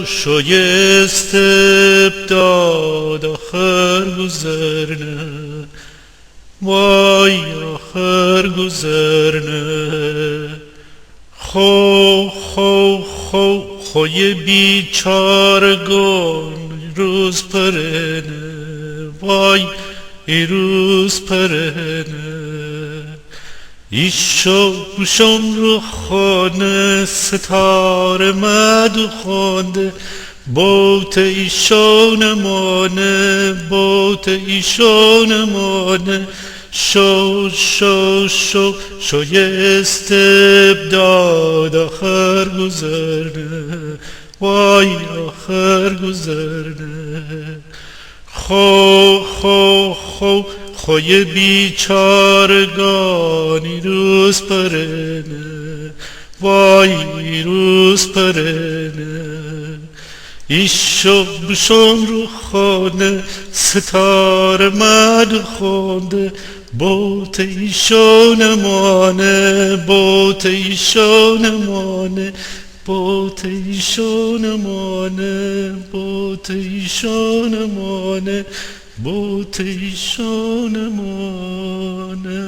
شایسته داد آخر گذرنه، وای آخر گذرنه. خوی بیچارگان روز پرنه، وای ای روز پرنه. ایشو گوشم رو خانه ستاره مدو خانده، بوت ایشو نمانه، بوت ایشو نمانه. شایسته داد آخر گذرنه، وای آخر گذرنه. خوی بیچارگانی روز پرنه، وای روز پرنه. ایشو بشم رو خانه ستاره مد خونده، بوت ایشو نمانه، بوت ایشو نمانه، بوت ایشو نمانه، بوت ایشو نمانه، بوت ایشو نمانه.